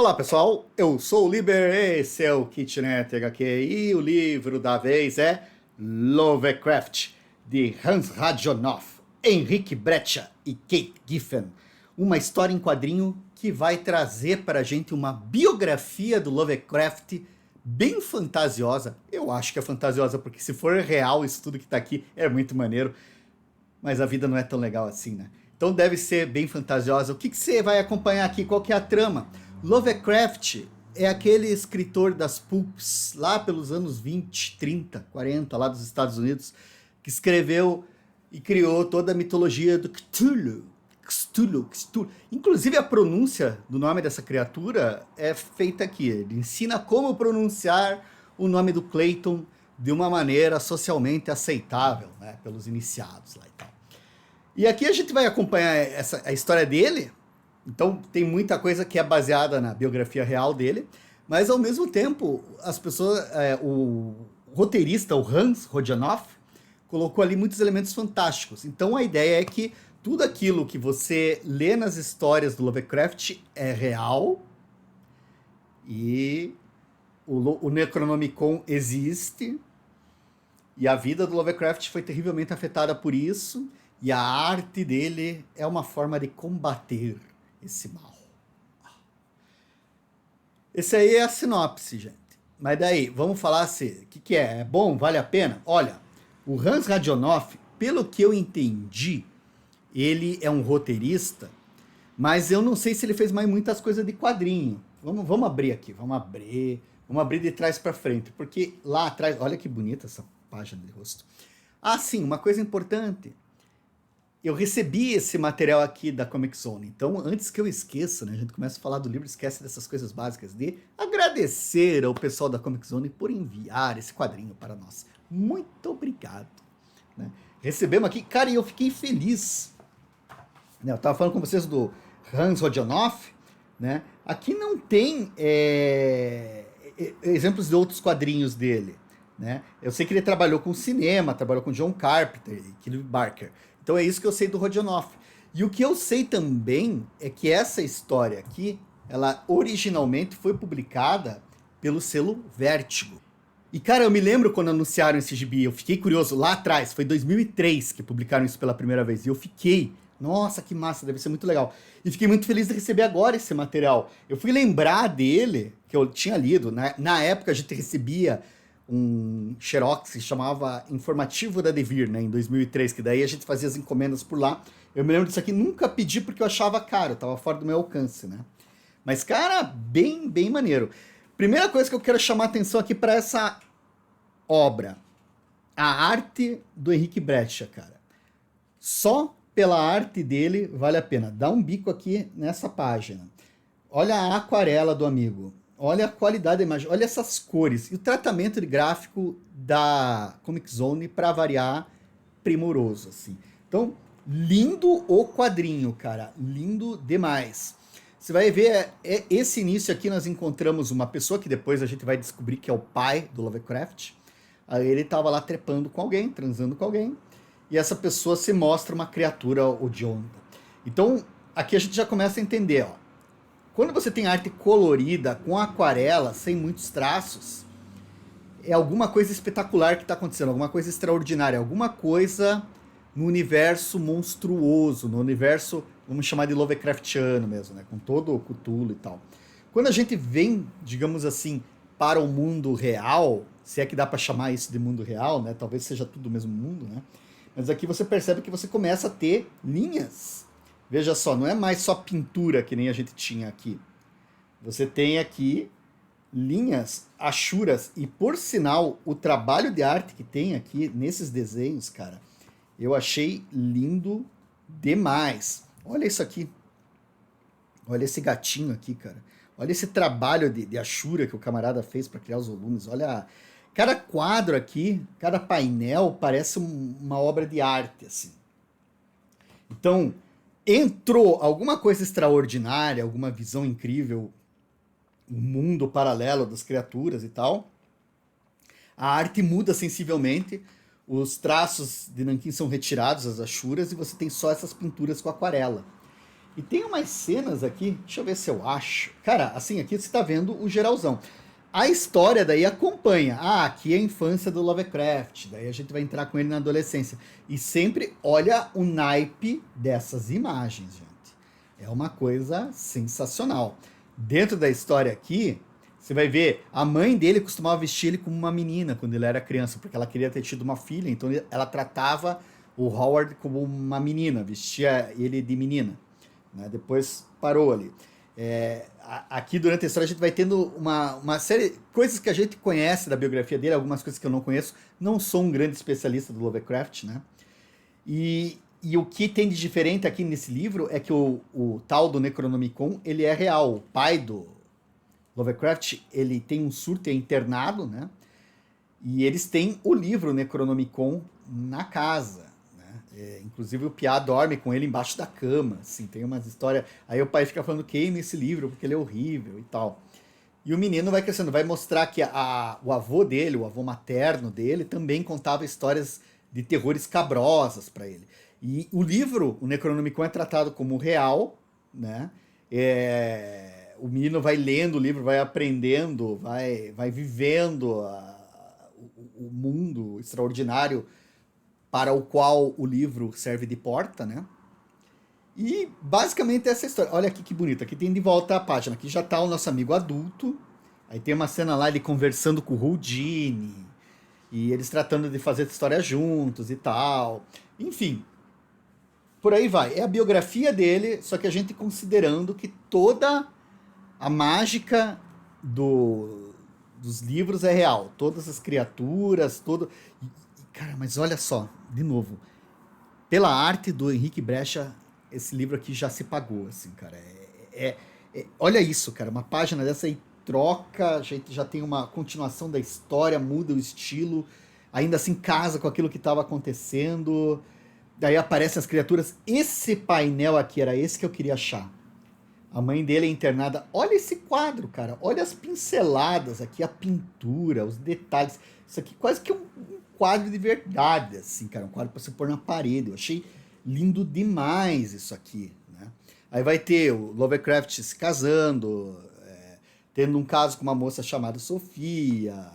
Olá pessoal, eu sou o Liber, esse é o Kitnet HQ e o livro da vez é Lovecraft, de Hans Radionoff, Henrik Brecha e Kate Giffen. Uma história em quadrinho que vai trazer para a gente uma biografia do Lovecraft bem fantasiosa. Eu acho que é fantasiosa porque se for real isso tudo que está aqui é muito maneiro, mas a vida não é tão legal assim, né? Então deve ser bem fantasiosa. O que você vai acompanhar aqui? Qual que é a trama? Lovecraft é aquele escritor das pulps lá pelos anos 20, 30, 40, lá dos Estados Unidos, que escreveu e criou toda a mitologia do Cthulhu. Cthulhu. Inclusive a pronúncia do nome dessa criatura é feita aqui. Ele ensina como pronunciar o nome do Clayton de uma maneira socialmente aceitável, né, pelos iniciados lá e tal. E aqui a gente vai acompanhar a história dele. Então tem muita coisa que é baseada na biografia real dele, mas ao mesmo tempo as pessoas, o roteirista, o Hans Rodionoff, colocou ali muitos elementos fantásticos. Então a ideia é que tudo aquilo que você lê nas histórias do Lovecraft é real e o Necronomicon existe e a vida do Lovecraft foi terrivelmente afetada por isso e a arte dele é uma forma de combater esse mal. Esse aí é a sinopse, gente. Mas daí, vamos falar assim, o que é? É bom? Vale a pena? Olha, o Hans Radionoff, pelo que eu entendi, ele é um roteirista, mas eu não sei se ele fez mais muitas coisas de quadrinho. Vamos abrir aqui, vamos abrir de trás para frente, porque lá atrás, olha que bonita essa página de rosto. Ah, sim, uma coisa importante. Eu recebi esse material aqui da Comic Zone, então antes que eu esqueça, né, a gente começa a falar do livro, esquece dessas coisas básicas de agradecer ao pessoal da Comic Zone por enviar esse quadrinho para nós. Muito obrigado. Né? Recebemos aqui, cara, e eu fiquei feliz. Eu estava falando com vocês do Hans Rodionoff, né? Aqui não tem exemplos de outros quadrinhos dele. Né? Eu sei que ele trabalhou com cinema, trabalhou com John Carpenter e Clive Barker. Então é isso que eu sei do Rodionoff. E o que eu sei também é que essa história aqui, ela originalmente foi publicada pelo selo Vértigo. E cara, eu me lembro quando anunciaram esse gibi, eu fiquei curioso, lá atrás, foi 2003 que publicaram isso pela primeira vez, e eu fiquei, nossa, que massa, deve ser muito legal. E fiquei muito feliz de receber agora esse material. Eu fui lembrar dele, que eu tinha lido, né? Na época a gente recebia um xerox que se chamava Informativo da Devir, né, em 2003, que daí a gente fazia as encomendas por lá. Eu me lembro disso aqui, nunca pedi porque eu achava caro, tava fora do meu alcance, né? Mas, cara, bem maneiro. Primeira coisa que eu quero chamar a atenção aqui para essa obra, a arte do Henrik Brecha, cara. Só pela arte dele vale a pena. Dá um bico aqui nessa página. Olha a aquarela do amigo. Olha a qualidade da imagem, olha essas cores. E o tratamento de gráfico da Comic Zone, para variar, primoroso, assim. Então, lindo o quadrinho, cara. Lindo demais. Você vai ver, esse início aqui nós encontramos uma pessoa que depois a gente vai descobrir que é o pai do Lovecraft. Aí ele estava lá trepando com alguém, transando com alguém. E essa pessoa se mostra uma criatura odionda. Então, aqui a gente já começa a entender, ó. Quando você tem arte colorida, com aquarela, sem muitos traços, é alguma coisa espetacular que está acontecendo, alguma coisa extraordinária, alguma coisa no universo monstruoso, no universo, vamos chamar de Lovecraftiano mesmo, né? Com todo o Cthulhu e tal. Quando a gente vem, digamos assim, para o mundo real, se é que dá para chamar isso de mundo real, né? Talvez seja tudo o mesmo mundo, né? Mas aqui você percebe que você começa a ter linhas. Veja só, não é mais só pintura que nem a gente tinha aqui. Você tem aqui linhas, achuras, e por sinal, o trabalho de arte que tem aqui nesses desenhos, cara, eu achei lindo demais. Olha isso aqui. Olha esse gatinho aqui, cara. Olha esse trabalho de achura que o camarada fez para criar os volumes. Olha, cada quadro aqui, cada painel parece uma obra de arte, assim. Então, entrou alguma coisa extraordinária, alguma visão incrível, um mundo paralelo das criaturas e tal. A arte muda sensivelmente, os traços de nanquim são retirados, as achuras, e você tem só essas pinturas com aquarela. E tem umas cenas aqui, deixa eu ver se eu acho. Cara, assim, aqui você tá vendo o geralzão. A história daí acompanha. Ah, aqui é a infância do Lovecraft. Daí a gente vai entrar com ele na adolescência. E sempre olha o naipe dessas imagens, gente. É uma coisa sensacional. Dentro da história aqui, você vai ver, a mãe dele costumava vestir ele como uma menina quando ele era criança, porque ela queria ter tido uma filha, então ela tratava o Howard como uma menina, vestia ele de menina. Né? Depois parou ali. Aqui durante a história a gente vai tendo uma série de coisas que a gente conhece da biografia dele, algumas coisas que eu não conheço. Não sou um grande especialista do Lovecraft, né? E o que tem de diferente aqui nesse livro é que o tal do Necronomicon, ele é real. O pai do Lovecraft, ele tem um surto, é internado, né? E eles têm o livro Necronomicon na casa. Inclusive o Piá dorme com ele embaixo da cama, assim, tem umas histórias. Aí o pai fica falando, queime esse livro, porque ele é horrível e tal. E o menino vai crescendo, vai mostrar que o avô dele, o avô materno dele, também contava histórias de terror escabrosas para ele. E o livro, o Necronomicon, é tratado como real, né? O menino vai lendo o livro, vai aprendendo, vai vivendo o mundo extraordinário para o qual o livro serve de porta, né? E basicamente essa história. Olha aqui que bonito. Aqui tem de volta a página. Aqui já está o nosso amigo adulto. Aí tem uma cena lá ele conversando com o Houdini. E eles tratando de fazer essa história juntos e tal. Enfim. Por aí vai. É a biografia dele, só que a gente considerando que toda a mágica dos livros é real. Todas as criaturas, todo... Cara, mas olha só, de novo, pela arte do Henrique Brecha, esse livro aqui já se pagou, assim, cara. Olha isso, cara, uma página dessa aí troca, a gente já tem uma continuação da história, muda o estilo, ainda assim casa com aquilo que estava acontecendo, daí aparecem as criaturas. Esse painel aqui era esse que eu queria achar. A mãe dele é internada. Olha esse quadro, cara. Olha as pinceladas aqui, a pintura, os detalhes. Isso aqui quase que um quadro de verdade, assim, cara. Um quadro para você pôr na parede. Eu achei lindo demais isso aqui, né? Aí vai ter o Lovecraft se casando, tendo um caso com uma moça chamada Sofia.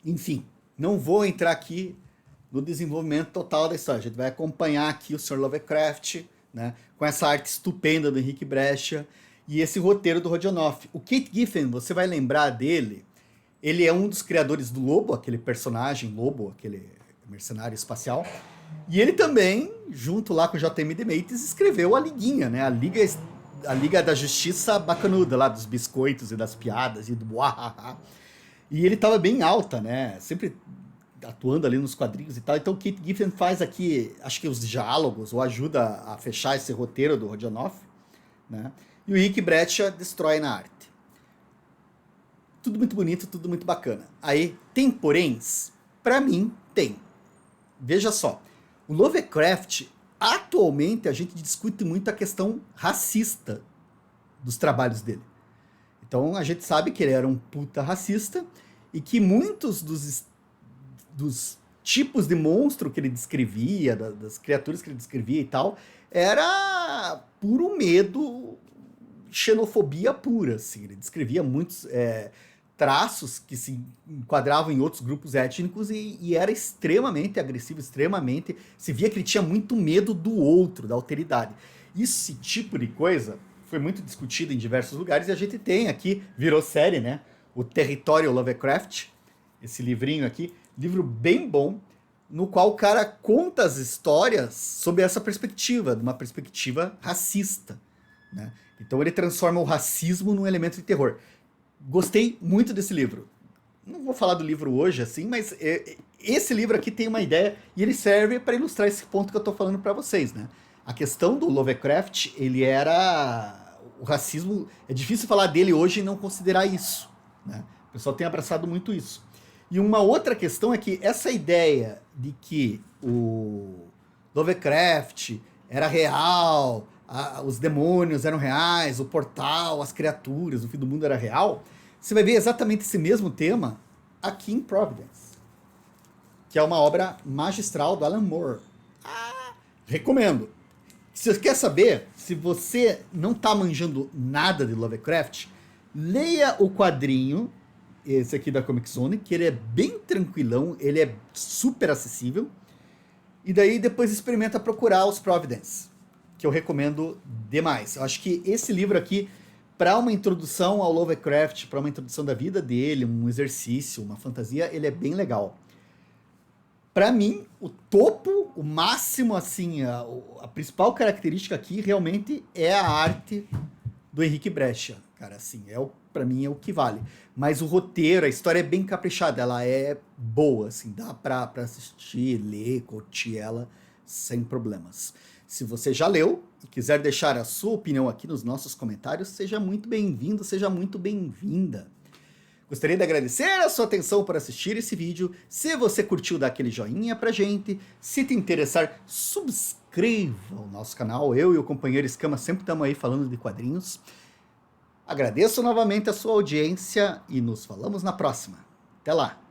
Enfim, não vou entrar aqui no desenvolvimento total da história. A gente vai acompanhar aqui o Sr. Lovecraft, né, com essa arte estupenda do Henrique Brecha e esse roteiro do Rodionoff. O Keith Giffen, você vai lembrar dele, ele é um dos criadores do Lobo, aquele personagem Lobo, aquele mercenário espacial, e ele também, junto lá com o J.M. DeMatteis, escreveu a Liguinha, né, a Liga da Justiça Bacanuda, lá dos biscoitos e das piadas e do buahaha. E ele tava bem alta, né, sempre atuando ali nos quadrinhos e tal. Então o Keith Giffen faz aqui, acho que os diálogos, ou ajuda a fechar esse roteiro do Rodionoff, né? E o Rick Brecha destrói na arte. Tudo muito bonito, tudo muito bacana. Aí, tem poréns? Pra mim, tem. Veja só, o Lovecraft, atualmente, a gente discute muito a questão racista dos trabalhos dele. Então, a gente sabe que ele era um puta racista e que muitos dos tipos de monstro que ele descrevia, das criaturas que ele descrevia e tal, era puro medo, xenofobia pura, assim. Ele descrevia muitos traços que se enquadravam em outros grupos étnicos e era extremamente agressivo, extremamente... Se via que ele tinha muito medo do outro, da alteridade. Esse tipo de coisa foi muito discutido em diversos lugares e a gente tem aqui, virou série, né? O Território Lovecraft, esse livrinho aqui, livro bem bom, no qual o cara conta as histórias sob essa perspectiva, de uma perspectiva racista, né? Então ele transforma o racismo num elemento de terror. Gostei muito desse livro. Não vou falar do livro hoje, assim, mas esse livro aqui tem uma ideia e ele serve para ilustrar esse ponto que eu estou falando para vocês, né? A questão do Lovecraft, ele era... O racismo... É difícil falar dele hoje e não considerar isso, né? O pessoal tem abraçado muito isso. E uma outra questão é que essa ideia de que o Lovecraft era real, os demônios eram reais, o portal, as criaturas, o fim do mundo era real, você vai ver exatamente esse mesmo tema aqui em Providence, que é uma obra magistral do Alan Moore. Recomendo. Se você quer saber, se você não tá manjando nada de Lovecraft, leia o quadrinho, esse aqui da Comic Zone, que ele é bem tranquilão, ele é super acessível. E daí depois experimenta procurar os Providence, que eu recomendo demais. Eu acho que esse livro aqui, para uma introdução ao Lovecraft, para uma introdução da vida dele, um exercício, uma fantasia, ele é bem legal. Para mim, o topo, o máximo, assim, a principal característica aqui realmente é a arte do Henrique Brescia, cara, assim, para mim é o que vale. Mas o roteiro, a história é bem caprichada, ela é boa, assim, dá pra assistir, ler, curtir ela sem problemas. Se você já leu e quiser deixar a sua opinião aqui nos nossos comentários, seja muito bem-vindo, seja muito bem-vinda. Gostaria de agradecer a sua atenção por assistir esse vídeo. Se você curtiu, dá aquele joinha pra gente. Se te interessar, subscreva o nosso canal. Eu e o companheiro Escama sempre estamos aí falando de quadrinhos. Agradeço novamente a sua audiência e nos falamos na próxima. Até lá!